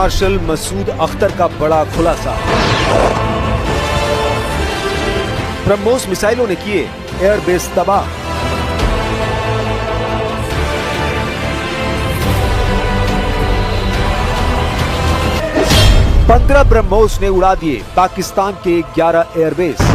Martial Masood Akhtar का बड़ा खुलासा। ब्रह्मोस मिसाइलों ने किए एयरबेस तबाह। पंद्रह ब्रह्मोस ने उड़ा दिए पाकिस्तान के 11 एयरबेस।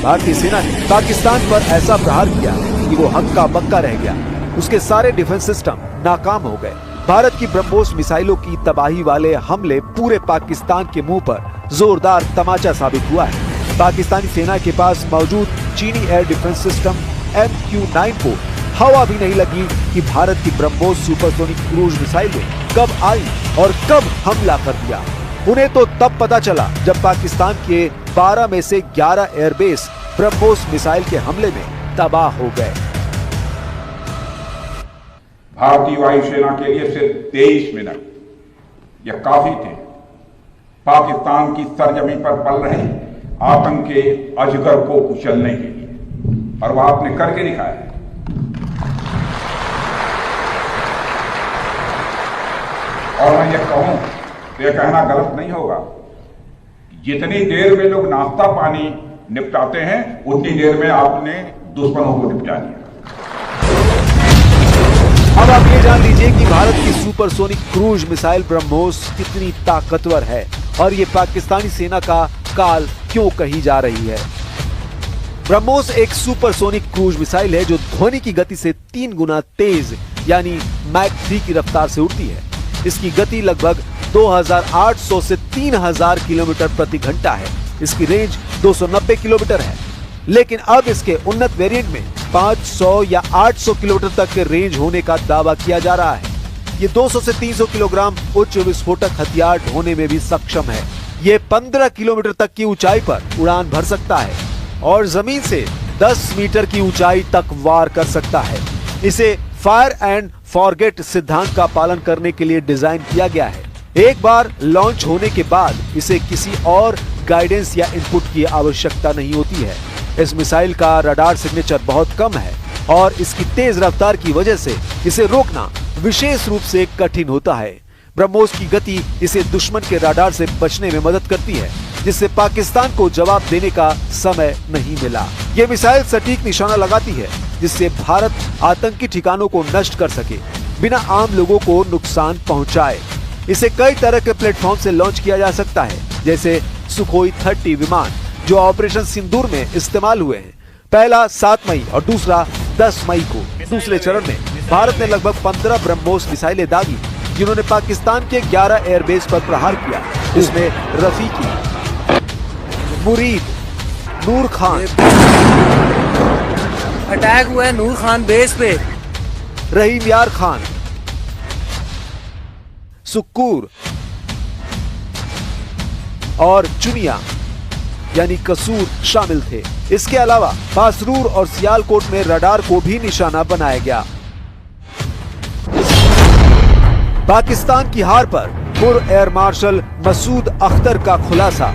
भारतीय सेना ने पाकिस्तान पर ऐसा प्रहार किया कि वो हक्का बक्का रह गया। उसके सारे डिफेंस सिस्टम नाकाम हो गए। भारत की ब्रह्मोस मिसाइलों की तबाही वाले हमले पूरे पाकिस्तान के मुंह पर जोरदार तमाचा साबित हुआ है। पाकिस्तानी सेना के पास मौजूद चीनी एयर डिफेंस सिस्टम MQ-9 को हवा भी नहीं लगी कि भारत की ब्रह्मोस सुपरसोनिक क्रूज मिसाइलें कब आई और कब हमला कर दिया। उन्हें तो तब पता चला जब पाकिस्तान के 12 में से 11 एयरबेस ब्रह्मोस मिसाइल के हमले में तबाह हो गए। भारतीय वायुसेना के लिए सिर्फ 23 मिनट यह काफी थे पाकिस्तान की सरजमी पर पल रहे आतंक के अजगर को कुचलने के लिए, और वह आपने करके दिखाया है। और मैं यह कहूं तो यह कहना गलत नहीं होगा, जितनी देर में लोग नाश्ता पानी निपटाते हैं उतनी देर में आपने दुश्मनों को निपटा दिया। अब आप ये जान लीजिए कि भारत की सुपरसोनिक क्रूज मिसाइल ब्रह्मोस कितनी ताकतवर है और ये पाकिस्तानी सेना का काल क्यों कही जा रही है। ब्रह्मोस एक सुपरसोनिक क्रूज मिसाइल है जो ध्वनि की गति से 3 गुना तेज यानी मैक 3 की रफ्तार से उड़ती है। इसकी गति लगभग 2800 से 3000 किलोमीटर प्रति घंटा है। इसकी रेंज 290 किलोमीटर है, लेकिन अब इसके उन्नत वेरिएंट में 500 या 800 किलोमीटर तक के रेंज होने का दावा किया जा रहा है। ये 200 से 300 किलोग्राम उच्च विस्फोटक हथियार ढोने में भी सक्षम है। ये 15 किलोमीटर तक की ऊंचाई पर उड़ान भर सकता है और जमीन से 10 मीटर की ऊंचाई तक वार कर सकता है। इसे फायर एंड फॉरगेट सिद्धांत का पालन करने के लिए डिजाइन किया गया है। एक बार लॉन्च होने के बाद इसे किसी और गाइडेंस या इनपुट की आवश्यकता नहीं होती है। इस मिसाइल का रडार सिग्नेचर बहुत कम है और इसकी तेज रफ्तार की वजह से इसे रोकना विशेष रूप से कठिन होता है। ब्रह्मोस की गति इसे दुश्मन के रडार से बचने में मदद करती है, जिससे पाकिस्तान को जवाब देने का समय नहीं मिला। ये मिसाइल सटीक निशाना लगाती है, जिससे भारत आतंकी ठिकानों को नष्ट कर सके बिना आम लोगों को नुकसान पहुंचाए। इसे कई तरह के प्लेटफॉर्म से लॉन्च किया जा सकता है, जैसे सुखोई 30 विमान जो ऑपरेशन सिंदूर में इस्तेमाल हुए हैं। पहला 7 मई और दूसरा 10 मई को। दूसरे चरण में भारत ने लगभग 15 ब्रह्मोस मिसाइलें दागी, जिन्होंने पाकिस्तान के 11 एयरबेस पर प्रहार किया। इसमें रफीकी, मुरीद, नूर खान अटैक हुआ है नूर खान बेस पे, रहीम यार खान, सुक्कूर और चुनिया यानी कसूर शामिल थे। इसके अलावा बासरूर और सियालकोट में रडार को भी निशाना बनाया गया। पाकिस्तान की हार पर पूर्व एयर मार्शल मसूद अख्तर का खुलासा।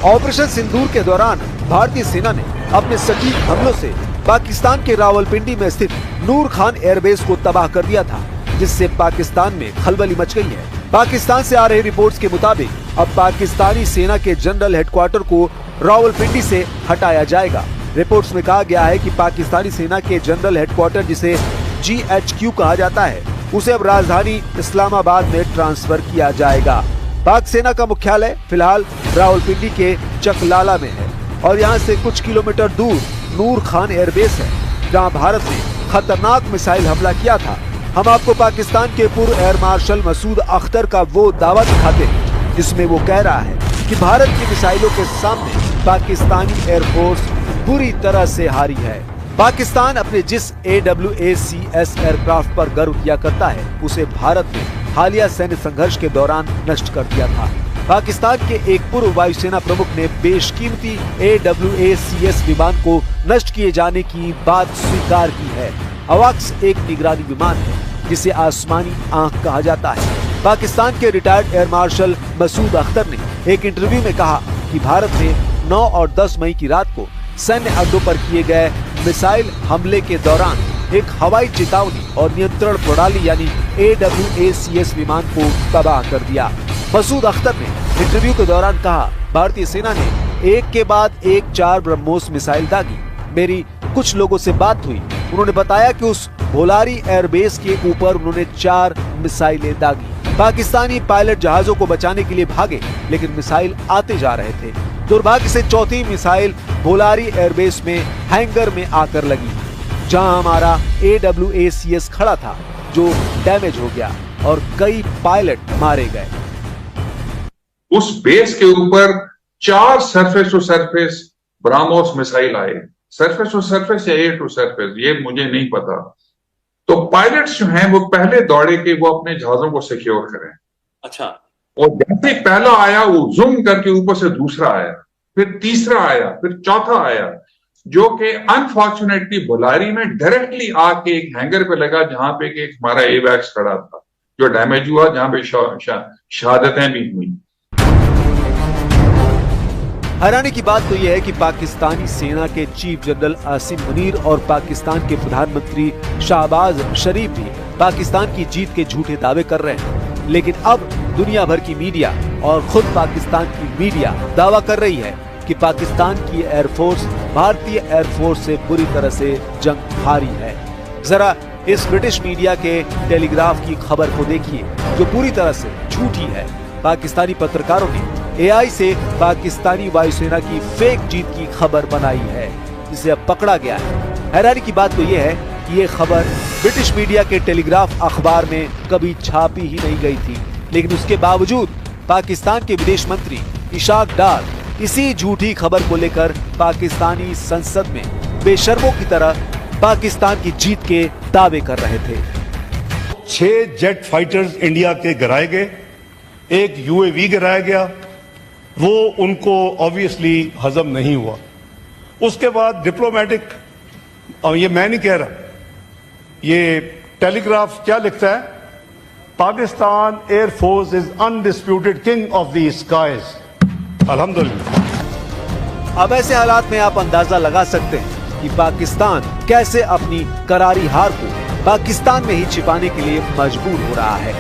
ऑपरेशन सिंदूर के दौरान भारतीय सेना ने अपने सटीक हमलों से पाकिस्तान के रावलपिंडी में स्थित नूर खान एयरबेस को तबाह कर दिया था, जिससे पाकिस्तान में खलबली मच गई है। पाकिस्तान से आ रही रिपोर्ट्स के मुताबिक अब पाकिस्तानी सेना के जनरल हेडक्वार्टर को रावलपिंडी से हटाया जाएगा। रिपोर्ट्स में कहा गया है कि पाकिस्तानी सेना के जनरल हेडक्वार्टर, जिसे GHQ कहा जाता है, उसे अब राजधानी इस्लामाबाद में ट्रांसफर किया जाएगा। पाक सेना का मुख्यालय फिलहाल रावलपिंडी के चकलाला में है और यहाँ से कुछ किलोमीटर दूर नूर खान एयरबेस है, जहाँ भारत ने खतरनाक मिसाइल हमला किया था। हम आपको पाकिस्तान के पूर्व एयर मार्शल मसूद अख्तर का वो दावा दिखाते हैं जिसमें वो कह रहा है कि भारत की मिसाइलों के सामने पाकिस्तानी एयरफोर्स बुरी तरह से हारी है। पाकिस्तान अपने जिस AWACS एयरक्राफ्ट पर गर्व किया करता है, उसे भारत ने हालिया सैन्य संघर्ष के दौरान नष्ट कर दिया था। पाकिस्तान के एक पूर्व वायुसेना प्रमुख ने बेशकीमती AWACS विमान को नष्ट किए जाने की बात स्वीकार की है। अवाक्स एक निगरानी विमान है जिसे आसमानी आंख कहा जाता है। पाकिस्तान के retired air marshal Masood Akhtar ने एक इंटरव्यू में कहा कि भारत में 9 और 10 मई की रात को सैन्य अड्डों पर किए गए मिसाइल हमले के दौरान एक हवाई चेतावनी और नियंत्रण प्रणाली यानी AWACS विमान को तबाह कर दिया। मसूद अख्तर ने इंटरव्यू के दौरान कहा, भारतीय सेना ने एक के बाद एक 4 ब्रह्मोस मिसाइल दागी। मेरी कुछ लोगों से बात हुई, उन्होंने बताया कि उस भोलारी एयरबेस के ऊपर उन्होंने 4 मिसाइलें दागी। पाकिस्तानी पायलट जहाजों को बचाने के लिए भागे, लेकिन मिसाइल आते जा रहे थे। दुर्भाग्य से चौथी मिसाइल भोलारी एयरबेस में हैंगर में आकर लगी, जहां हमारा AWACS खड़ा था, जो डैमेज हो गया और कई पायलट मारे गए। उस बेस के ऊपर 4 surface to surface BrahMos missile आए, सरफेस टू सरफेस या एयर टू सरफेस, ये मुझे नहीं पता। तो पायलट्स जो हैं वो पहले दौड़े कि वो अपने जहाजों को सिक्योर करें। अच्छा। और जैसे पहला आया वो जूम करके ऊपर से दूसरा आया, फिर तीसरा आया, फिर चौथा आया, जो कि अनफॉर्चुनेटली भोलारी में डायरेक्टली आके एक हैंगर पे लगा, जहां पे एक हमारा एवैक्स खड़ा था, जो डैमेज हुआ, जहां पे शहादतें भी हुई। हैरानी की बात तो यह है कि पाकिस्तानी सेना के चीफ जनरल आसिम मुनीर और पाकिस्तान के प्रधानमंत्री शाहबाज शरीफ भी पाकिस्तान की जीत के झूठे दावे कर रहे हैं, लेकिन अब दुनिया भर की मीडिया और खुद पाकिस्तान की मीडिया दावा कर रही है कि पाकिस्तान की एयरफोर्स भारतीय एयरफोर्स से बुरी तरह से जंग हारी है। जरा इस ब्रिटिश मीडिया के टेलीग्राफ की खबर को देखिए, जो पूरी तरह से झूठी है। पाकिस्तानी पत्रकारों ने AI से पाकिस्तानी वायुसेना की फेक जीत की खबर बनाई है, जिसे अब पकड़ा गया है। हैरानी की बात तो यह है कि ये खबर ब्रिटिश मीडिया के टेलीग्राफ अखबार में कभी छापी ही नहीं गई थी, लेकिन उसके बावजूद पाकिस्तान के विदेश मंत्री इशाक डार इसी झूठी खबर को लेकर पाकिस्तानी संसद में बेशर्मों की तरह पाकिस्तान की जीत के दावे कर रहे थे। 6 जेट फाइटर्स इंडिया के गिराए गए, एक UAV गिराया गया, वो उनको ऑब्वियसली हजम नहीं हुआ। उसके बाद डिप्लोमेटिक, ये मैं नहीं कह रहा, ये टेलीग्राफ क्या लिखता है, Pakistan air force is undisputed king of the skies. अल्हम्दुलिल्लाह। अब ऐसे हालात में आप अंदाजा लगा सकते हैं कि पाकिस्तान कैसे अपनी करारी हार को पाकिस्तान में ही छिपाने के लिए मजबूर हो रहा है।